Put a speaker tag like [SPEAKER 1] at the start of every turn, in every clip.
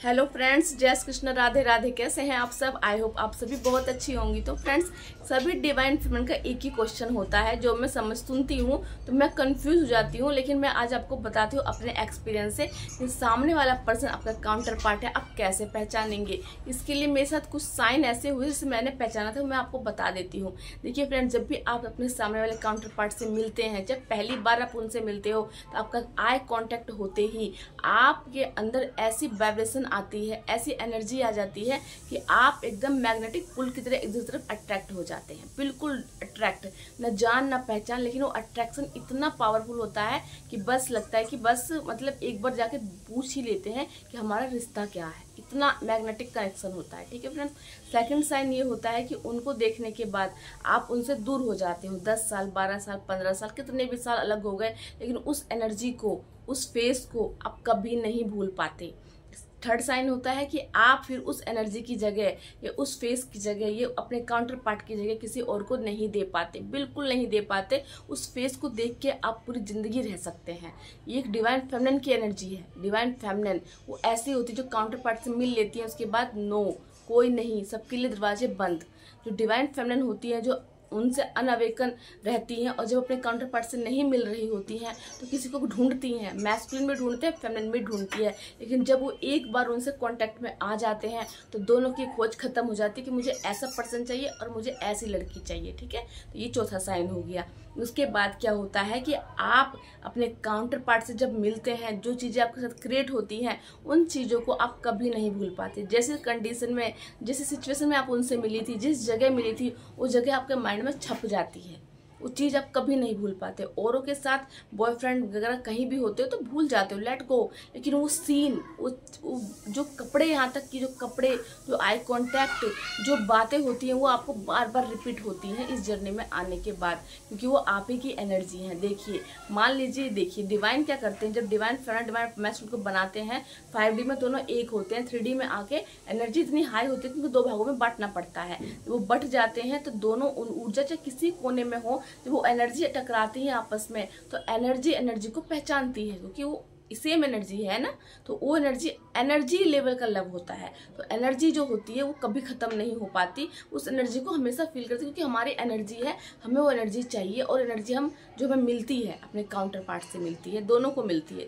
[SPEAKER 1] Hello friends, जय श्री कृष्ण, राधे राधे। कैसे हैं आप सब? आई होप आप सभी बहुत अच्छी होंगी। तो फ्रेंड्स, सभी डिवाइन फेमिनिन का एक ही क्वेश्चन होता है जो मैं सुनती हूँ तो मैं कंफ्यूज हो जाती हूँ, लेकिन मैं आज आपको बताती हूँ अपने एक्सपीरियंस से कि सामने वाला पर्सन आपका काउंटर पार्ट है, आप कैसे पहचानेंगे। इसके लिए मेरे साथ कुछ साइन ऐसे हुए जिसे मैंने पहचाना था, मैं आपको बता देती हूँ। देखिए फ्रेंड्स, जब भी आप अपने सामने वाले काउंटर पार्ट से मिलते हैं, जब पहली बार आप उनसे मिलते हो तो आपका आई कॉन्टेक्ट होते ही आपके अंदर ऐसी वाइब्रेशन आती है, ऐसी एनर्जी आ जाती है कि आप एकदम मैग्नेटिक पुल की तरह एक दूसरे तरफ अट्रैक्ट हो जाते हैं। बिल्कुल अट्रैक्ट, न जान न पहचान, लेकिन वो अट्रैक्शन इतना पावरफुल होता है कि बस लगता है कि बस मतलब एक बार जाके पूछ ही लेते हैं कि हमारा रिश्ता क्या है। इतना मैग्नेटिक कनेक्शन होता है। ठीक है फ्रेंड्स, सेकंड साइन ये होता है कि उनको देखने के बाद आप उनसे दूर हो जाते हो। 10 साल, 12 साल, 15 साल, कितने भी साल अलग हो गए, लेकिन उस एनर्जी को, उस फेस को आप कभी नहीं भूल पाते। थर्ड साइन होता है कि आप फिर उस एनर्जी की जगह या उस फेस की जगह, ये अपने काउंटर पार्ट की जगह किसी और को नहीं दे पाते, बिल्कुल नहीं दे पाते। उस फेस को देख के आप पूरी जिंदगी रह सकते हैं। ये एक डिवाइन फेमिनिन की एनर्जी है। डिवाइन फेमिनिन वो ऐसी होती है जो काउंटर पार्ट से मिल लेती है, उसके बाद नो, कोई नहीं, सबके लिए दरवाजे बंद। जो डिवाइन फेमिनिन होती है, जो उनसे अनअवेकन रहती हैं और जब अपने काउंटर पार्ट से नहीं मिल रही होती हैं तो किसी को ढूंढती हैं। मैस्कुलिन में ढूंढते हैं, फेमिनिन में ढूंढती है, लेकिन जब वो एक बार उनसे कांटेक्ट में आ जाते हैं तो दोनों की खोज खत्म हो जाती है कि मुझे ऐसा पर्सन चाहिए और मुझे ऐसी लड़की चाहिए। ठीक है, तो ये चौथा साइन हो गया। उसके बाद क्या होता है कि आप अपने काउंटर पार्ट से जब मिलते हैं, जो चीज़ें आपके साथ क्रिएट होती हैं उन चीज़ों को आप कभी नहीं भूल पाते। जैसे कंडीशन में, जैसे सिचुएशन में आप उनसे मिली थी, जिस जगह मिली थी, वो जगह आपके माइंड में छप जाती है। वो चीज़ आप कभी नहीं भूल पाते। औरों के साथ बॉयफ्रेंड वगैरह कहीं भी होते हो तो भूल जाते हो, लेट गो, लेकिन वो सीन, वो जो कपड़े, यहाँ तक कि जो कपड़े, जो आई कांटेक्ट, जो बातें होती हैं वो आपको बार बार रिपीट होती हैं इस जर्नी में आने के बाद, क्योंकि वो आप ही की एनर्जी है। देखिए, मान लीजिए, देखिए डिवाइन क्या करते हैं, जब डिवाइन फेमिनिन, डिवाइन मैस्कुलिन को बनाते हैं 5D में दोनों एक होते हैं, 3D में आके एनर्जी इतनी हाई होती है क्योंकि 2 भागों में बांटना पड़ता है। वो बट जाते हैं तो दोनों ऊर्जा चाहे किसी कोने में हो, जब वो एनर्जी टकराती है आपस में तो एनर्जी को पहचानती है, क्योंकि वो सेम एनर्जी है ना। तो वो एनर्जी लेवल का लव होता है। तो एनर्जी जो होती है वो कभी खत्म नहीं हो पाती। उस एनर्जी को हमेशा फील करती है, क्योंकि हमारी एनर्जी है, हमें वो एनर्जी चाहिए। और एनर्जी जो हमें मिलती है अपने काउंटर पार्ट से मिलती है, दोनों को मिलती है,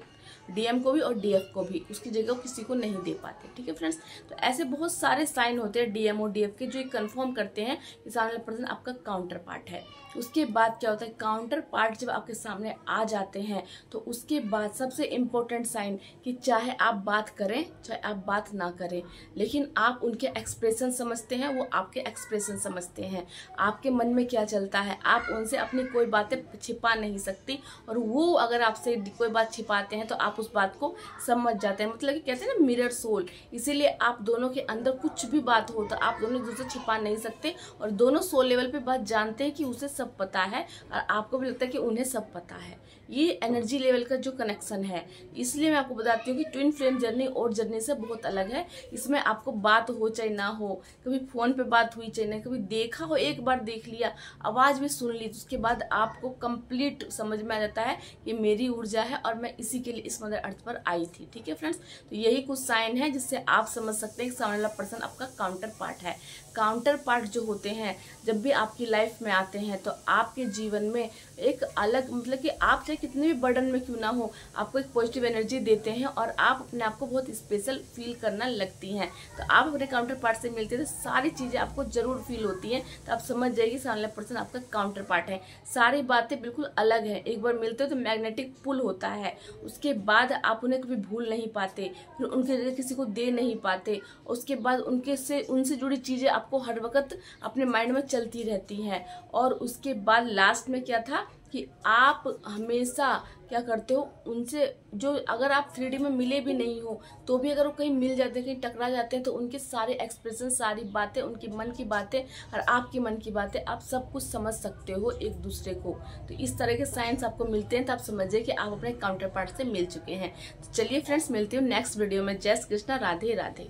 [SPEAKER 1] DM को भी और DF को भी, उसकी जगह किसी को नहीं दे पाते। ठीक है फ्रेंड्स, तो ऐसे बहुत सारे साइन होते हैं DM और DF के, जो ये कंफर्म करते हैं कि सामने वाला पर्सन आपका काउंटर पार्ट है। उसके बाद क्या होता है, काउंटर पार्ट जब आपके सामने आ जाते हैं तो उसके बाद सबसे इम्पोर्टेंट साइन कि चाहे आप बात करें चाहे आप बात ना करें, लेकिन आप उनके एक्सप्रेशन समझते हैं, वो आपके एक्सप्रेशन समझते हैं, आपके मन में क्या चलता है। आप उनसे अपनी कोई बातें छिपा नहीं सकती, और वो अगर आपसे कोई बात छिपाते हैं तो आप उस बात को समझ जाते हैं। मतलब कि कहते हैं ना, मिरर सोल। इसीलिए आप दोनों के अंदर कुछ भी बात हो तो आप दोनों एक दूसरे छिपा नहीं सकते, और दोनों सोल लेवल पे बात जानते हैं कि उसे सब पता है और आपको भी लगता है कि उन्हें सब पता है। ये एनर्जी लेवल का जो कनेक्शन है, इसलिए मैं आपको बताती हूँ कि ट्विन फ्लेम जर्नी और जर्नी से बहुत अलग है। इसमें आपको बात हो चाहे ना हो, कभी फोन पे बात हुई चाहे ना, कभी देखा हो, एक बार देख लिया, आवाज भी सुन ली, तो उसके बाद आपको कंप्लीट समझ में आ जाता है कि मेरी ऊर्जा है और मैं इसी के लिए इस मदर अर्थ पर आई थी। ठीक है फ्रेंड्स, तो यही कुछ साइन है जिससे आप समझ सकते हैं कि सामने वाला पर्सन आपका काउंटर पार्ट है। काउंटर पार्ट जो होते हैं जब भी आपकी लाइफ में आते हैं तो आपके जीवन में एक अलग, मतलब कि आप चाहे कितने भी बर्डन में क्यों ना हो, आपको एक पॉजिटिव एनर्जी देते हैं और आप अपने आप को बहुत स्पेशल फील करना लगती हैं। तो आप अपने काउंटर पार्ट से मिलते हैं तो सारी चीज़ें आपको जरूर फील होती हैं, तो आप समझ जाइए सामने वाला पर्सन आपका काउंटर पार्ट है। सारी बातें बिल्कुल अलग है। एक बार मिलते हो तो मैग्नेटिक पुल होता है, उसके बाद आप उन्हें कभी भूल नहीं पाते, फिर उनके जगह किसी को दे नहीं पाते, उसके बाद उनसे जुड़ी चीज़ें आपको हर वक्त अपने माइंड में चलती रहती हैं। और उसके बाद लास्ट में क्या था कि आप हमेशा क्या करते हो उनसे, जो अगर आप 3D में मिले भी नहीं हो तो भी अगर वो कहीं मिल जाते हैं, कहीं टकरा जाते हैं, तो उनके सारे एक्सप्रेशन, सारी बातें, उनके मन की बातें और आपके मन की बातें, आप सब कुछ समझ सकते हो एक दूसरे को। तो इस तरह के साइंस आपको मिलते हैं तो आप समझिए कि आप अपने काउंटर पार्ट से मिल चुके हैं। तो चलिए फ्रेंड्स, मिलती हूँ नेक्स्ट वीडियो में। जय श्री कृष्णा, राधे राधे।